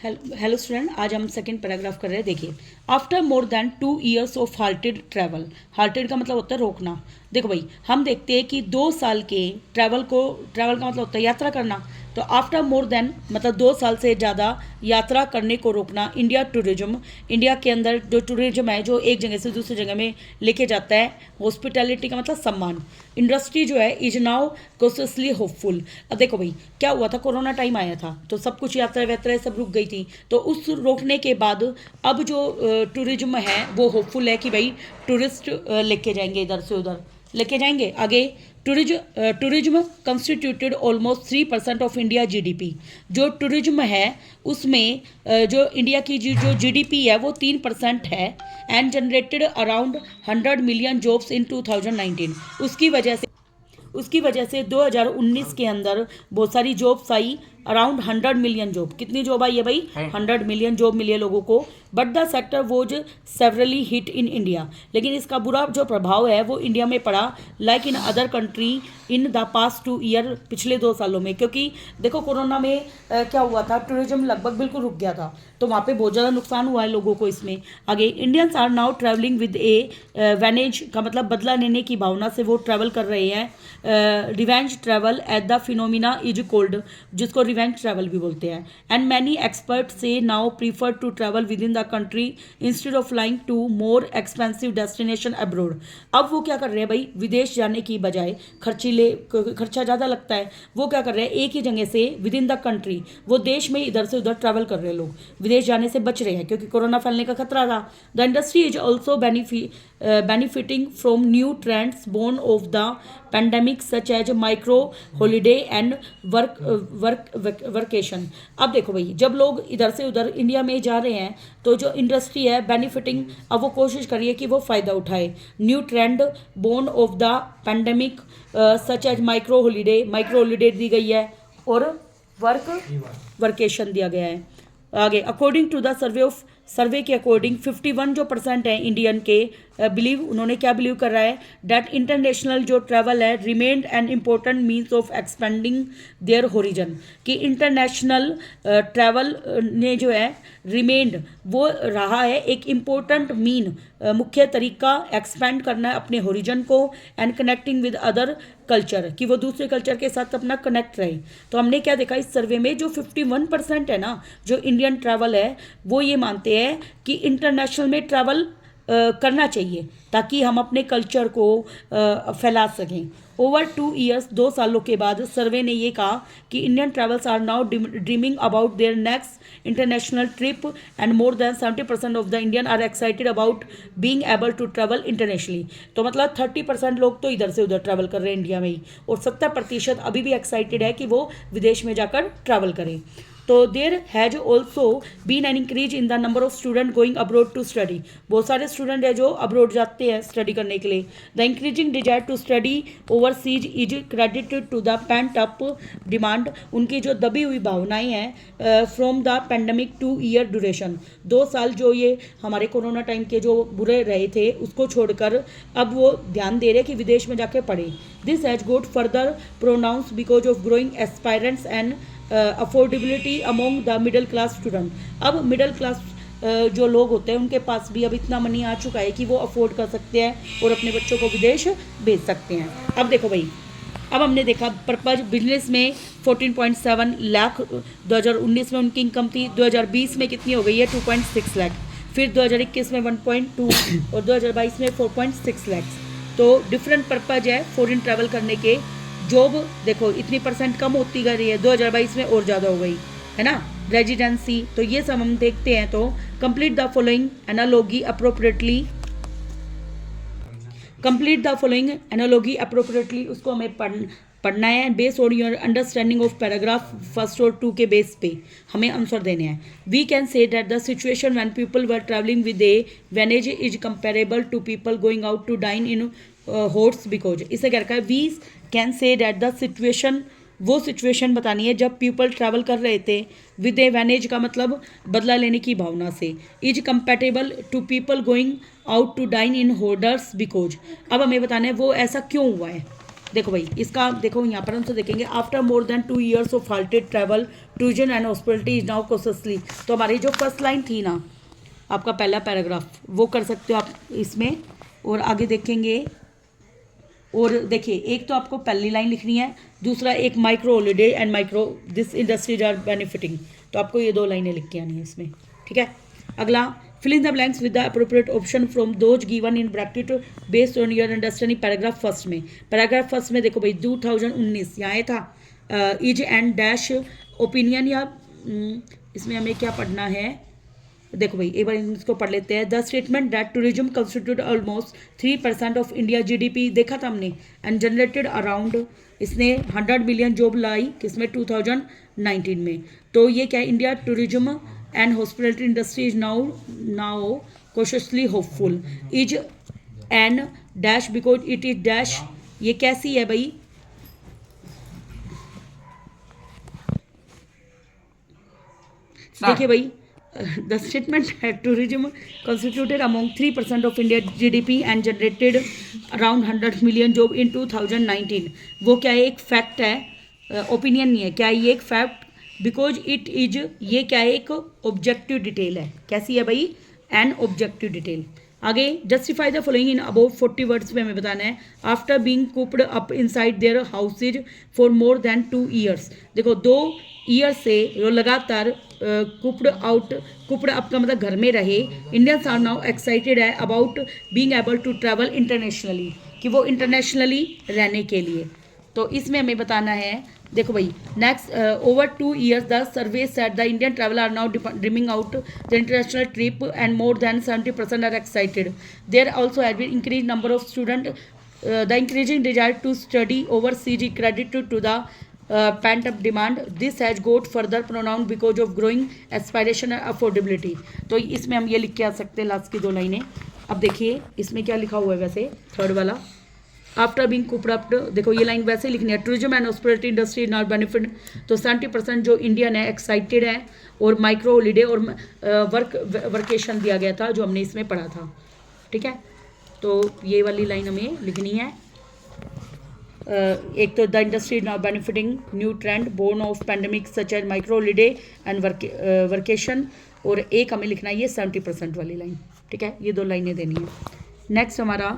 Hello student, आज हम second paragraph कर रहे हैं। देखिए, after more than 2 years of halted travel. Halted का मतलब होता है रोकना। देखो भाई, हम देखते हैं कि 2 साल के ट्रैवल का मतलब होता है यात्रा करना। तो आफ्टर मोर देन मतलब 2 साल से ज़्यादा यात्रा करने को रोकना। इंडिया के अंदर जो टूरिज्म है, जो एक जगह से दूसरी जगह में लेके जाता है। हॉस्पिटैलिटी का मतलब सम्मान। इंडस्ट्री जो है इज नाउ कोशियसली होपफुल। अब देखो भाई, क्या हुआ था, कोरोना टाइम आया था तो सब कुछ यात्रा वात्रा सब रुक गई थी। तो उस रोकने के बाद अब जो टूरिज्म है वो होपफुल है कि भाई टूरिस्ट लेके जाएंगे, इधर से उधर लेके जाएंगे आगे। Tourism constituted almost 3% of India GDP. जो टूरिज्म है उसमें जो इंडिया की जो जीडीपी है वो 3% है। And generated around 100 million jobs in 2019। उसकी वजह से 2019 के अंदर बहुत सारी जॉब्स आई। Around 100 million job. कितनी जॉब आई है भाई? 100 मिलियन जॉब मिली है लोगों को। But the sector was severely hit in India. लेकिन इसका बुरा जो प्रभाव है वो इंडिया में पड़ा, like in other country in the past 2 year, पिछले 2 सालों में। क्योंकि देखो कोरोना में क्या हुआ था, टूरिज्म लगभग बिल्कुल रुक गया था, तो वहाँ पे बहुत ज़्यादा नुकसान हुआ है लोगों को इसमें। आगे, Indians are now travelling with a vengeance का मतलब बदला लेने की भावना से वो ट्रैवल कर रहे हैं। Revenge travel at the phenomena is called, जिसको रिवेंज ट्रैवल भी बोलते हैं। एंड मैनी एक्सपर्ट से now prefer to travel within the country instead of flying to more expensive destination abroad. अब वो क्या कर रहे हैं भाई, विदेश जाने की बजाय खर्चा ज़्यादा लगता है, वो क्या कर रहे हैं, एक ही जगह से विद इन द कंट्री वो देश में इधर से उधर ट्रैवल कर रहे हैं। लोग विदेश जाने से बच रहे हैं क्योंकि कोरोना फैलने का खतरा था। The industry is also benefiting from new trends born of the pandemic such as micro holiday and workation। अब देखो भाई, जब लोग इधर से उधर इंडिया में जा रहे हैं तो जो इंडस्ट्री है बेनिफिटिंग, अब वो कोशिश करिए कि वो फ़ायदा उठाए। New trend born of the pandemic such as micro holiday दी गई है और वर्केशन दिया गया है। आगे, अकॉर्डिंग टू द सर्वे के अकॉर्डिंग 51 जो % है इंडियन के बिलीव, उन्होंने क्या बिलीव कर रहा है, डैट इंटरनेशनल जो ट्रैवल है remained an important means of expanding their horizon. कि इंटरनेशनल ट्रैवल ने जो है रिमेन्ड वो रहा है एक इम्पोर्टेंट मुख्य तरीका एक्सपेंड करना है अपने होरिजन को। And connecting with other culture, कि वो दूसरे कल्चर के साथ अपना कनेक्ट रहे। तो हमने क्या देखा इस सर्वे में, जो 51% है ना जो इंडियन ट्रैवल है, वो ये मानते हैं कि इंटरनेशनल में ट्रैवल करना चाहिए ताकि हम अपने कल्चर को फैला सकें। ओवर 2 years, 2 सालों के बाद सर्वे ने ये कहा कि Indian travels are now dreaming about their next international trip and more than 70% of the Indian are excited about being able to travel internationally. तो मतलब 30% लोग तो इधर से उधर ट्रैवल कर रहे हैं इंडिया में ही, और 70% अभी भी एक्साइटेड है कि वो विदेश में जाकर ट्रैवल करें। तो there has also been an increase in the number of student going abroad to study. बहुत सारे स्टूडेंट है जो अब्रोड जाते हैं स्टडी करने के लिए। The increasing desire to study overseas is credited to the pent up demand. उनकी जो दबी हुई भावनाएं हैं from the pandemic 2 year duration. 2 साल जो ये हमारे कोरोना टाइम के जो बुरे रहे थे उसको छोड़कर अब वो ध्यान दे रहे कि विदेश में जाके पढ़े। This has got further pronounce because of growing aspirants and affordability among the middle class student. अब मिडिल क्लास जो लोग होते हैं उनके पास भी अब इतना मनी आ चुका है कि वो अफोर्ड कर सकते हैं और अपने बच्चों को विदेश भेज सकते हैं। अब देखो भाई, अब हमने देखा पर्पज बिजनेस में 14.7 लाख 2019 में उनकी इनकम थी। 2020 में कितनी हो गई है? 2.6 लाख। फिर 2021 में 1.2 और 2022 में 4.6 लाख। तो डिफरेंट पर्पज है फॉरेन ट्रैवल करने के। जॉब देखो इतनी % कम होती जा रही है, 2022 में और ज़्यादा हो गई है ना। रेजिडेंसी, तो ये सब हम देखते हैं। तो complete the following analogy appropriately उसको हमें पढ़ना है। Based on your understanding of paragraph 1 और 2 के बेस पे हमें आंसर देने हैं। We can say that the situation when people were travelling with a vengeance is comparable to people going out to dine in hotels because. इसे क्या रखा है, we can say that the situation, वो situation बतानी है जब people travel कर रहे थे विद ए वेनेज का मतलब बदला लेने की भावना से। Is compatible to people going out to dine in hotels because. अब हमें बताना है वो ऐसा क्यों हुआ है। देखो भाई, इसका देखो यहाँ पर हम तो देखेंगे, after more than 2 years of halted travel tourism and hospitality is now consciously. तो हमारी जो फर्स्ट लाइन थी ना, आपका पहला पैराग्राफ, वो कर सकते हो आप इसमें। और आगे देखेंगे, और देखिए एक तो आपको पहली लाइन लिखनी है, दूसरा एक micro holiday and micro this industries are benefiting. तो आपको ये 2 लाइनें लिख के आनी है इसमें, ठीक है। अगला, fill in the blanks with the appropriate option from those given in bracket based on your understanding। Paragraph first में, पैराग्राफ फर्स्ट में देखो भाई 2019 यहाँ था इज एंड डैश ओपिनियन, या इसमें हमें क्या पढ़ना है, देखो भाई एक बार इसको पढ़ लेते हैं। The statement that tourism constitute almost 3% of India GDP, देखा था हमने, एंड जनरेटेड अराउंड, इसने 100 मिलियन जॉब लाई किसमें, 2019 में। तो ये क्या है, India tourism and hospitality industry is now cautiously hopeful, is an dash because it is dash, ये कैसी है भाई, देखिए भाई, the statement tourism constituted among 3% of India GDP and generated around 100 million job in 2019। वो क्या है, एक फैक्ट है, ओपिनियन नहीं है, क्या है ये एक फैक्ट, बिकॉज इट इज, ये क्या है, एक ऑब्जेक्टिव डिटेल है, कैसी है भाई, एन ऑब्जेक्टिव डिटेल। आगे, justify the following in about 40 words में हमें बताना है। After being cooped up inside their houses for more than 2 years, देखो 2 ईयर से जो लगातार कुप्ड अप का मतलब घर में रहे, इंडियंस आर नाउ एक्साइटेड है about being able to travel internationally, कि वो इंटरनेशनली रहने के लिए। तो इसमें हमें बताना है, देखो भाई, next, over 2 years the survey set the Indian travel are now dreaming out the international trip and more than 70% are excited. There also has been increase number of student, the increasing desire to study overseas credit to the pent up demand, this has got further pronounced because of growing aspiration and affordability। तो इसमें हम ये लिख के आ सकते हैं last की 2 लाइनें। अब देखिए इसमें क्या लिखा हुआ है, वैसे थर्ड वाला, आफ्टर बीइंग कुप्ड अप, देखो ये लाइन वैसे लिखनी है, tourism and hospitality industry not benefit. तो 70% जो इंडियन है एक्साइटेड है, और माइक्रो हॉलीडे और वर्केशन दिया गया था जो हमने इसमें पढ़ा था, ठीक है। तो ये वाली लाइन हमें लिखनी है। एक तो the industry not benefiting, new trend born of pandemic such as micro holiday and workcation, और एक हमें लिखना है ये 70% वाली लाइन, ठीक है। ये 2 लाइनें देनी है। नेक्स्ट हमारा,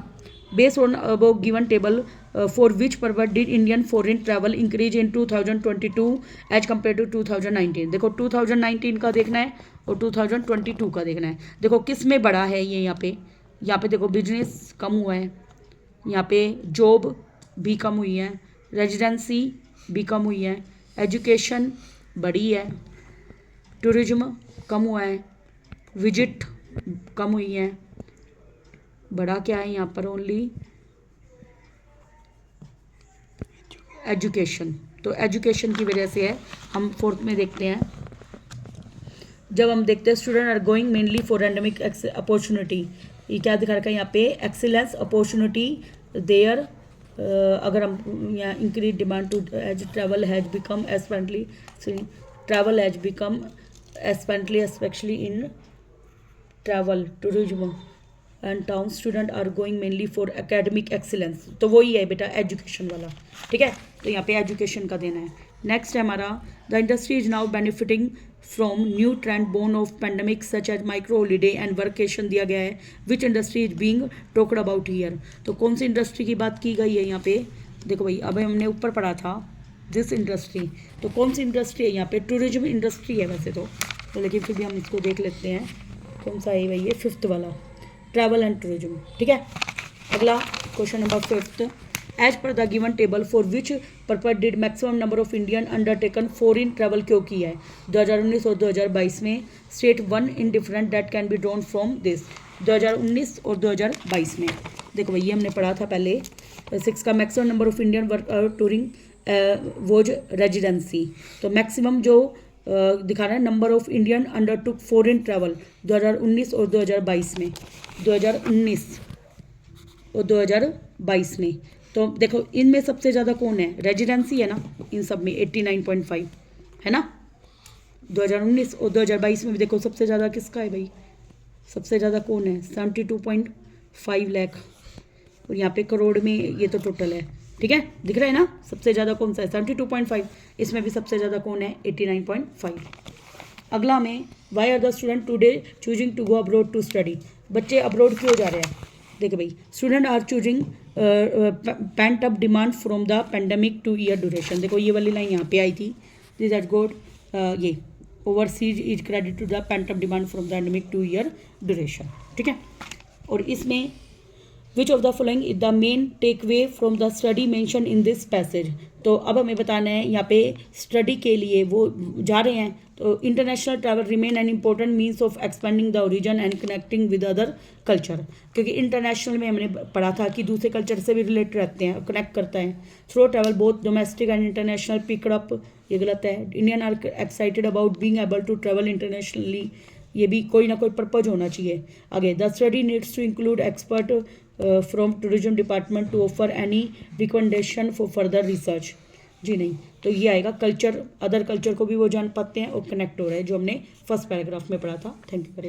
based on above given table for which purpose did Indian foreign travel increase in 2022 as compare to 2019। देखो 2019 का देखना है और 2022 का देखना है। देखो किस में बढ़ा है ये, यहाँ पे देखो बिजनेस कम हुआ है, यहाँ पे जॉब भी कम हुई है, रेजिडेंसी भी कम हुई है, एजुकेशन बढ़ी है, टूरिज्म कम हुआ है, विजिट कम हुई है, बड़ा क्या है यहाँ पर, ओनली एजुकेशन। तो एजुकेशन की वजह से है। हम 4th में देखते हैं, जब हम देखते हैं student are going mainly for endemic opportunity, ये क्या दिखा रखा है यहाँ पे, एक्सीलेंस अपॉर्चुनिटी देयर। अगर हम यहाँ increase demand to as travel has become expensively, travel has become expensively especially in travel tourism and town student are going mainly for academic excellence. तो वही है बेटा एजुकेशन वाला, ठीक है। तो यहाँ पे एजुकेशन का देना है। नेक्स्ट है हमारा, the industry is now benefiting from new trend born of pandemic such as micro holiday and workcation दिया गया है। Which industry is being talked about here. तो कौन सी इंडस्ट्री की बात की गई है यहाँ पे, देखो भाई अभी हमने ऊपर पढ़ा था दिस इंडस्ट्री, तो कौन सी इंडस्ट्री है यहाँ पे, टूरिज्म इंडस्ट्री है वैसे तो लेकिन फिर भी हम इसको देख लेते हैं कौन सा है भाई, ये 5th वाला, ट्रैवल एंड टूरिज्म, ठीक है। अगला question number 5th, as per the given table for which purpose did maximum number of Indian undertaken foreign travel क्यों किया है 2019 और 2022 में। State 1 inference that can be drawn from this. 2019 और 2022 में देखो भाई ये हमने पढ़ा था पहले। 6 का maximum number of Indian work touring was residency. तो मैक्सिमम जो दिखा रहा है number of Indian undertook foreign travel 2019 और 2022 में, 2019 और 2022 में। तो देखो इनमें सबसे ज़्यादा कौन है, रेजिडेंसी है ना, इन सब में 89.5 है ना। 2019 और 2022 में भी देखो सबसे ज़्यादा किसका है भाई, सबसे ज़्यादा कौन है, 72.5 लाख। और यहाँ पे करोड़ में ये तो टोटल है ठीक है, दिख रहा है ना, सबसे ज़्यादा कौन सा है 72.5, इसमें भी सबसे ज़्यादा कौन है 89.5। अगला में why are the student today choosing to go abroad to study, बच्चे अब्रोड क्यों जा रहे हैं, देखिए भाई student are choosing pent up demand from the pandemic 2 year duration, देखो ये वाली लाइन यहाँ पे आई थी, दिस एट गोड ये overseas is credit to the pent up demand from the pandemic 2 year duration, ठीक है। और इसमें which of the following is the main takeaway from the study mention in this passage, तो अब हमें बताना है यहाँ पे स्टडी के लिए वो जा रहे हैं, तो international travel remain N important means of expanding the origin and connecting with other culture, क्योंकि इंटरनेशनल में हमने पढ़ा था कि दूसरे कल्चर से भी रिलेट रहते हैं, कनेक्ट करता है। Through travel both domestic and international picked up, ये गलत है। Indian are excited about being able to travel internationally, ये भी कोई ना कोई पर्पज होना चाहिए। आगे the study needs to include expert from tourism department to offer any recommendation for further research, जी नहीं, तो ये आएगा कल्चर, अदर कल्चर को भी वो जान पाते हैं और कनेक्ट हो रहा है, जो हमने फर्स्ट पैराग्राफ में पढ़ा था। Thank you very much.